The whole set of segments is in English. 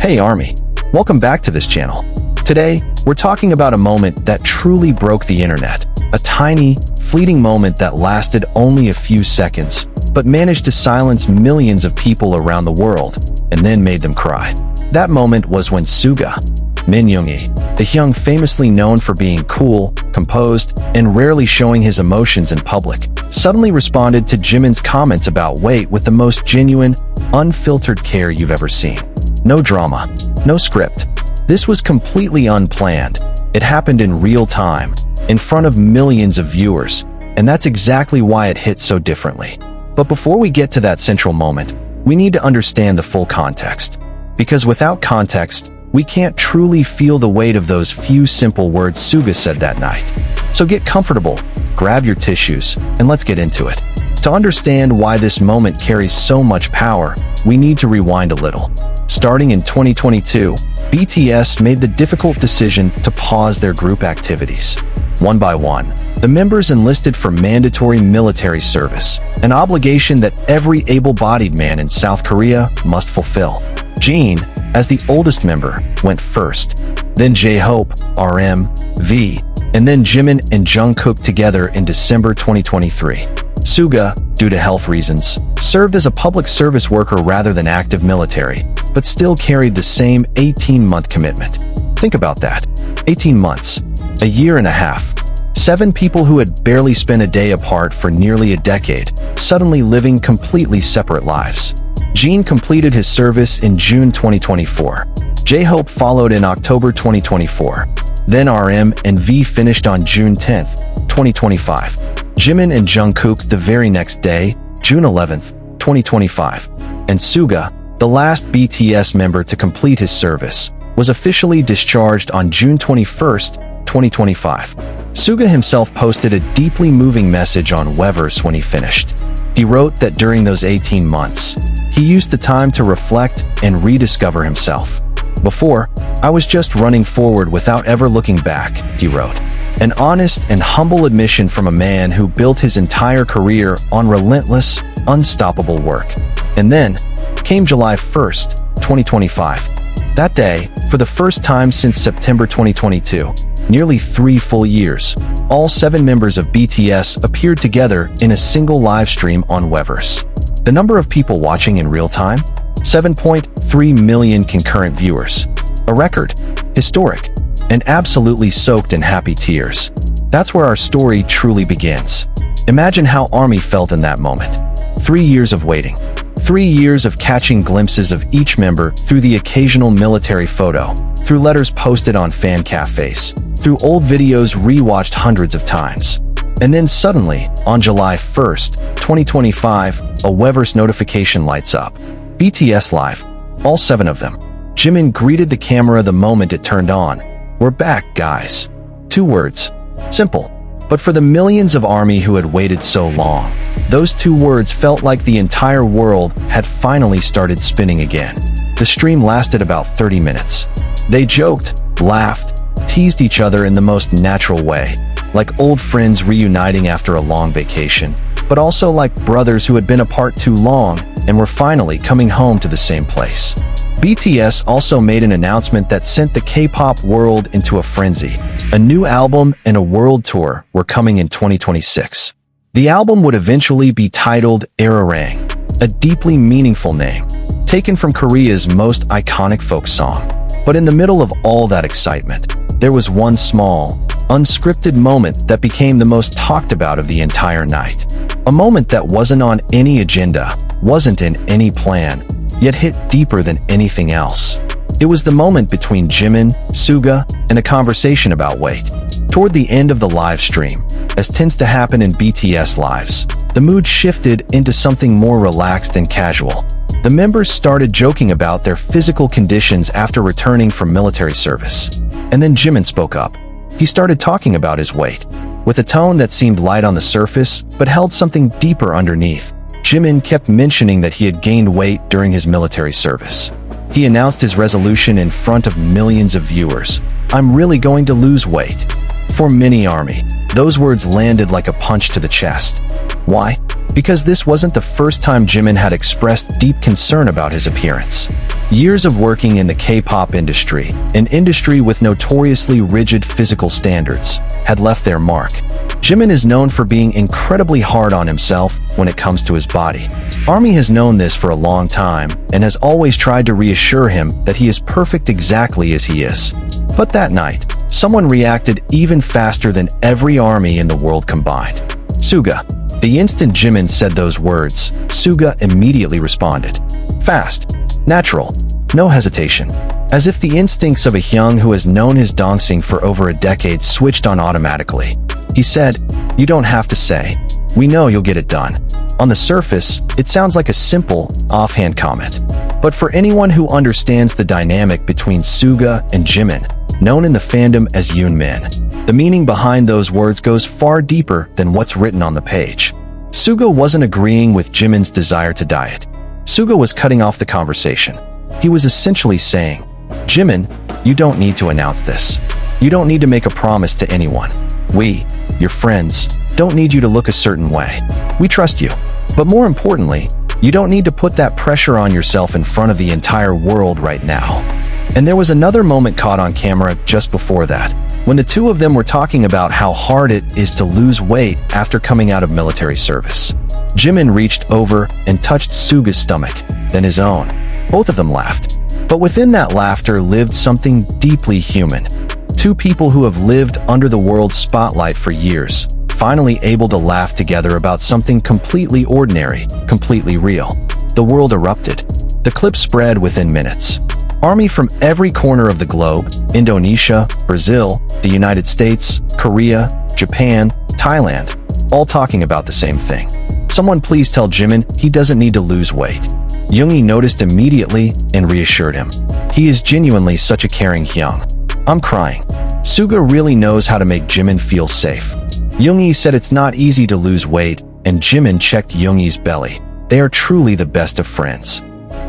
Hey Army, welcome back to this channel. Today, we're talking about a moment that truly broke the internet. A tiny, fleeting moment that lasted only a few seconds, but managed to silence millions of people around the world, and then made them cry. That moment was when Jimin, the young famously known for being cool, composed, and rarely showing his emotions in public, suddenly responded to Jimin's comments about weight with the most genuine, unfiltered care you've ever seen. No drama, no script. This was completely unplanned. It happened in real time, in front of millions of viewers, and that's exactly why it hit so differently. But before we get to that central moment, we need to understand the full context. Because without context, we can't truly feel the weight of those few simple words Suga'S said that night. So get comfortable, grab your tissues, and let's get into it. To understand why this moment carries so much power, we need to rewind a little. Starting in 2022, BTS made the difficult decision to pause their group activities. One by one, the members enlisted for mandatory military service, an obligation that every able-bodied man in South Korea must fulfill. Jimin, as the oldest member, went first, then jhope, RM, V, and then Jimin and Jungkook together in December 2023. Suga'S, due to health reasons, served as a public service worker rather than active military, but still carried the same 18-month commitment. Think about that. 18 months. A year and a half. 7 people who had barely spent a day apart for nearly a decade, suddenly living completely separate lives. Jimin completed his service in June 2024. jhope followed in October 2024. Then RM and V finished on June 10, 2025. Jimin and Jungkook the very next day, June 11, 2025. And Suga'S, the last BTS member to complete his service, was officially discharged on June 21, 2025. Suga'S himself posted a deeply moving message on Weverse when he finished. He wrote that during those 18 months, he used the time to reflect and rediscover himself. Before, I was just running forward without ever looking back, he wrote. An honest and humble admission from a man who built his entire career on relentless, unstoppable work. And then came July 1st, 2025. That day, for the first time since September 2022, nearly 3 full years, all 7 members of BTS appeared together in a single live stream on Weverse. The number of people watching in real time? 7.3 million concurrent viewers. A record, historic, and absolutely soaked in happy tears. That's where our story truly begins. Imagine how ARMY felt in that moment. 3 years of waiting. 3 years of catching glimpses of each member through the occasional military photo, through letters posted on fan cafes, through old videos rewatched hundreds of times. And then suddenly, on July 1st, 2025, a Weverse notification lights up. BTS Live. All 7 of them. Jimin greeted the camera the moment it turned on. "We're back, guys." 2 words. Simple. But for the millions of ARMY who had waited so long, those 2 words felt like the entire world had finally started spinning again. The stream lasted about 30 minutes. They joked, laughed, teased each other in the most natural way, like old friends reuniting after a long vacation, but also like brothers who had been apart too long and were finally coming home to the same place. BTS also made an announcement that sent the K-pop world into a frenzy. A new album and a world tour were coming in 2026. The album would eventually be titled Hybe Rm, a deeply meaningful name, taken from Korea's most iconic folk song. But in the middle of all that excitement, there was one small, unscripted moment that became the most talked about of the entire night. A moment that wasn't on any agenda, wasn't in any plan, yet hit deeper than anything else. It was the moment between Jimin, Suga'S, and a conversation about weight. Toward the end of the live stream, as tends to happen in BTS lives, the mood shifted into something more relaxed and casual. The members started joking about their physical conditions after returning from military service. And then Jimin spoke up. He started talking about his weight, with a tone that seemed light on the surface, but held something deeper underneath. Jimin kept mentioning that he had gained weight during his military service. He announced his resolution in front of millions of viewers. "I'm really going to lose weight." For many ARMY, those words landed like a punch to the chest. Why? because this wasn't the first time Jimin had expressed deep concern about his appearance. Years of working in the K-pop industry, an industry with notoriously rigid physical standards, had left their mark. Jimin is known for being incredibly hard on himself when it comes to his body. ARMY has known this for a long time and has always tried to reassure him that he is perfect exactly as he is. But that night, someone reacted even faster than every ARMY in the world combined. Suga. The instant Jimin said those words, Suga immediately responded. Fast. Natural. No hesitation. As if the instincts of a hyung who has known his dancing for over a decade switched on automatically. He said, "You don't have to say. We know you'll get it done." On the surface, it sounds like a simple, offhand comment. But for anyone who understands the dynamic between Suga and Jimin, known in the fandom as Yoonmin, the meaning behind those words goes far deeper than what's written on the page. Suga wasn't agreeing with Jimin's desire to diet. Suga was cutting off the conversation. He was essentially saying, "Jimin, you don't need to announce this. You don't need to make a promise to anyone. We, your friends, don't need you to look a certain way. We trust you. But more importantly, you don't need to put that pressure on yourself in front of the entire world right now." And there was another moment caught on camera just before that, when the two of them were talking about how hard it is to lose weight after coming out of military service. Jimin reached over and touched Suga's stomach, then his own. Both of them laughed. But within that laughter lived something deeply human. Two people who have lived under the world's spotlight for years, finally able to laugh together about something completely ordinary, completely real. The world erupted. The clip spread within minutes. ARMY from every corner of the globe, Indonesia, Brazil, the United States, Korea, Japan, Thailand, all talking about the same thing. "Someone please tell Jimin he doesn't need to lose weight." Yoongi noticed immediately and reassured him. He is genuinely such a caring hyung. "I'm crying." Suga really knows how to make Jimin feel safe. Yoongi said it's not easy to lose weight, and Jimin checked Yoongi's belly. They are truly the best of friends.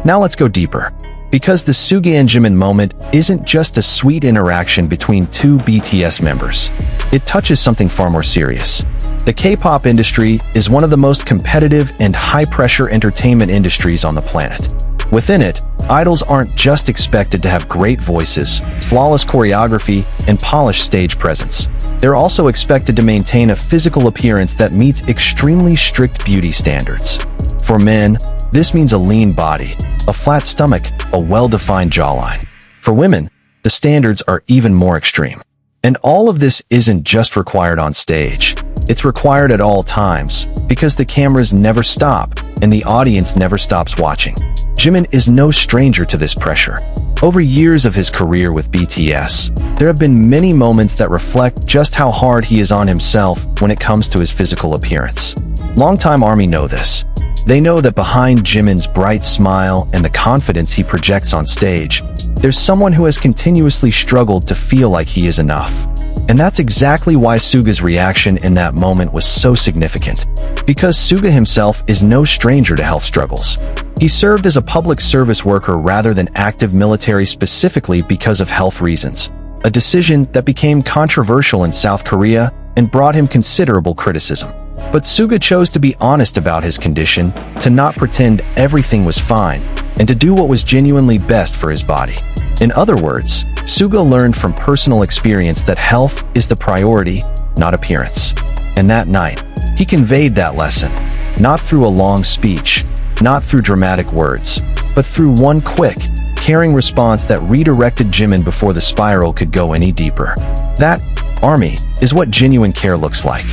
Now let's go deeper. Because the Suga and Jimin moment isn't just a sweet interaction between two BTS members. It touches something far more serious. The K-pop industry is one of the most competitive and high-pressure entertainment industries on the planet. Within it, idols aren't just expected to have great voices, flawless choreography, and polished stage presence. They're also expected to maintain a physical appearance that meets extremely strict beauty standards. For men, this means a lean body, a flat stomach, a well-defined jawline. For women, the standards are even more extreme. And all of this isn't just required on stage. It's required at all times, because the cameras never stop, and the audience never stops watching. Jimin is no stranger to this pressure. Over years of his career with BTS, there have been many moments that reflect just how hard he is on himself when it comes to his physical appearance. Longtime ARMY know this. They know that behind Jimin's bright smile and the confidence he projects on stage, there's someone who has continuously struggled to feel like he is enough. And that's exactly why Suga's reaction in that moment was so significant. Because Suga himself is no stranger to health struggles. He served as a public service worker rather than active military specifically because of health reasons, a decision that became controversial in South Korea and brought him considerable criticism. But Suga chose to be honest about his condition, to not pretend everything was fine, and to do what was genuinely best for his body. In other words, Suga learned from personal experience that health is the priority, not appearance. And that night, he conveyed that lesson, not through a long speech, not through dramatic words, but through one quick, caring response that redirected Jimin before the spiral could go any deeper. That, ARMY, is what genuine care looks like.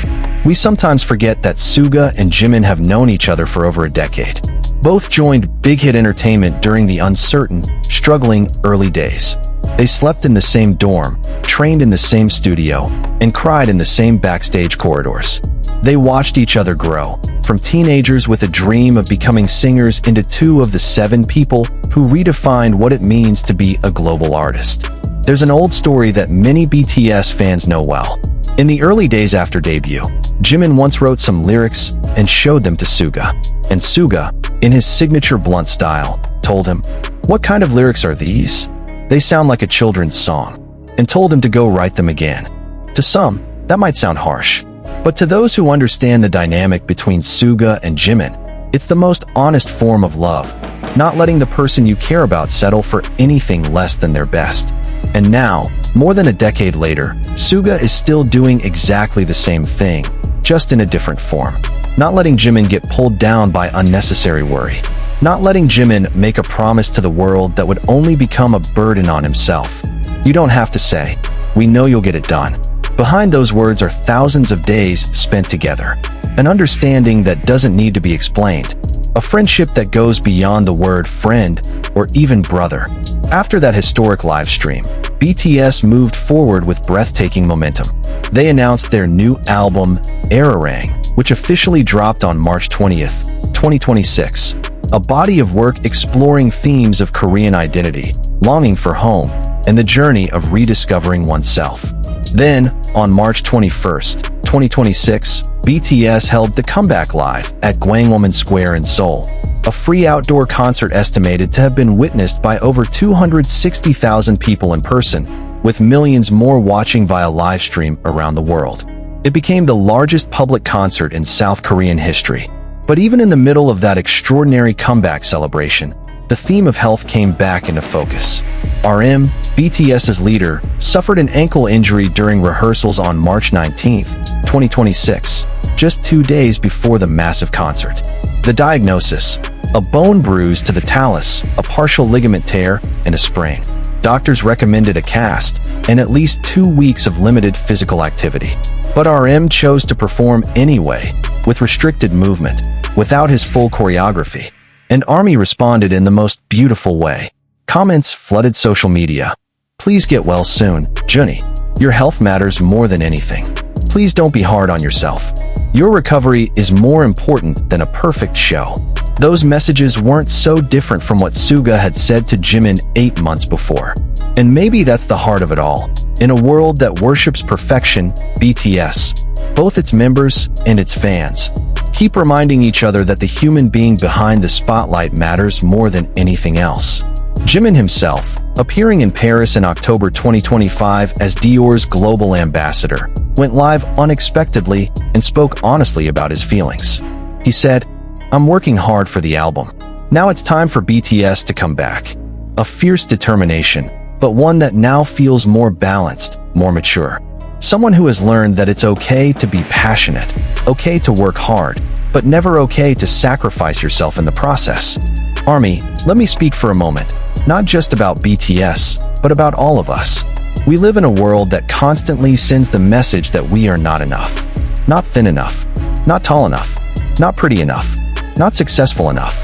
We sometimes forget that Suga and Jimin have known each other for over a decade. Both joined Big Hit Entertainment during the uncertain, struggling early days. They slept in the same dorm, trained in the same studio, and cried in the same backstage corridors. They watched each other grow, from teenagers with a dream of becoming singers into two of the 7 people who redefined what it means to be a global artist. There's an old story that many BTS fans know well. In the early days after debut, Jimin once wrote some lyrics and showed them to Suga. And Suga, in his signature blunt style, told him, "What kind of lyrics are these? They sound like a children's song," and told him to go write them again. To some, that might sound harsh, But to those who understand the dynamic between Suga and Jimin, it's the most honest form of love, not letting the person you care about settle for anything less than their best. And now, more than a decade later, Suga is still doing exactly the same thing, just in a different form. Not letting Jimin get pulled down by unnecessary worry. Not letting Jimin make a promise to the world that would only become a burden on himself. You don't have to say, "We know you'll get it done." Behind those words are thousands of days spent together. An understanding that doesn't need to be explained. A friendship that goes beyond the word friend or even brother. After that historic live stream, BTS moved forward with breathtaking momentum. They announced their new album, Hybe, which officially dropped on March 20th, 2026. A body of work exploring themes of Korean identity, longing for home, and the journey of rediscovering oneself. Then, on March 21st, 2026, BTS held the Comeback Live at Gwanghwamun Square in Seoul, a free outdoor concert estimated to have been witnessed by over 260,000 people in person, with millions more watching via live stream around the world. It became the largest public concert in South Korean history. But even in the middle of that extraordinary comeback celebration, the theme of health came back into focus. RM, BTS's leader, suffered an ankle injury during rehearsals on March 19, 2026, just 2 days before the massive concert. The diagnosis: a bone bruise to the talus, a partial ligament tear, and a sprain. Doctors recommended a cast and at least 2 weeks of limited physical activity. But RM chose to perform anyway, with restricted movement, without his full choreography. And ARMY responded in the most beautiful way. Comments flooded social media. "Please get well soon, Juni. Your health matters more than anything. Please don't be hard on yourself. Your recovery is more important than a perfect show." Those messages weren't so different from what Suga had said to Jimin 8 months before. And maybe that's the heart of it all. In a world that worships perfection, BTS, both its members and its fans, keep reminding each other that the human being behind the spotlight matters more than anything else. Jimin himself, appearing in Paris in October 2025 as Dior's global ambassador, went live unexpectedly and spoke honestly about his feelings. He said, "I'm working hard for the album. Now it's time for BTS to come back." A fierce determination, but one that now feels more balanced, more mature. Someone who has learned that it's okay to be passionate, okay to work hard, but never okay to sacrifice yourself in the process. ARMY, let me speak for a moment, not just about BTS, but about all of us. We live in a world that constantly sends the message that we are not enough. Not thin enough, not tall enough, not pretty enough, not successful enough,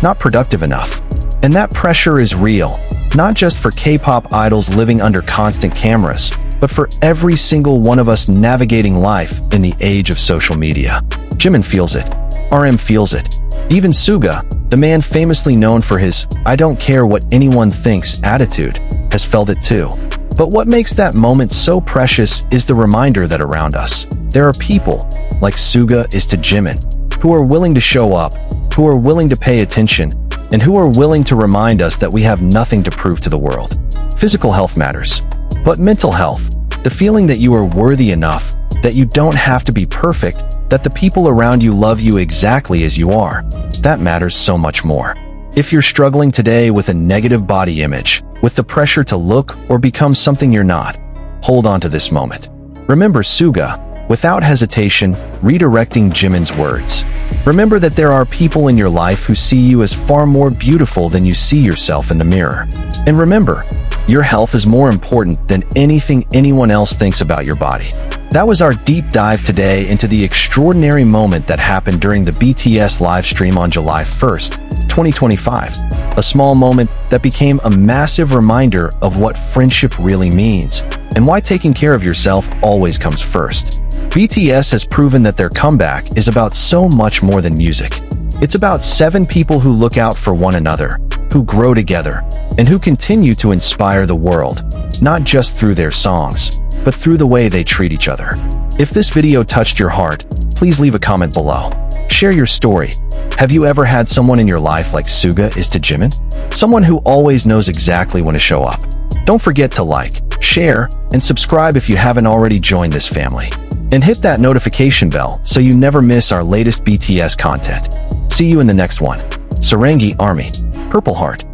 not productive enough. And that pressure is real, not just for K-pop idols living under constant cameras, but for every single one of us navigating life in the age of social media. Jimin feels it. RM feels it. Even Suga, the man famously known for his "I don't care what anyone thinks" attitude, has felt it too. But what makes that moment so precious is the reminder that around us, there are people, like Suga is to Jimin, who are willing to show up, who are willing to pay attention, and who are willing to remind us that we have nothing to prove to the world. Physical health matters, but mental health, the feeling that you are worthy enough, that you don't have to be perfect, that the people around you love you exactly as you are, that matters so much more. If you're struggling today with a negative body image, with the pressure to look or become something you're not, hold on to this moment. Remember Suga, without hesitation, redirecting Jimin's words. Remember that there are people in your life who see you as far more beautiful than you see yourself in the mirror. And remember, your health is more important than anything anyone else thinks about your body. That was our deep dive today into the extraordinary moment that happened during the BTS live stream on July 1st, 2025. A small moment that became a massive reminder of what friendship really means and why taking care of yourself always comes first. BTS has proven that their comeback is about so much more than music. It's about 7 people who look out for one another, who grow together, and who continue to inspire the world, not just through their songs, but through the way they treat each other. If this video touched your heart, please leave a comment below. Share your story. Have you ever had someone in your life like Suga is to Jimin? Someone who always knows exactly when to show up. Don't forget to like, share, and subscribe if you haven't already joined this family. And hit that notification bell so you never miss our latest BTS content. See you in the next one. Sarangi Army. Purple Heart.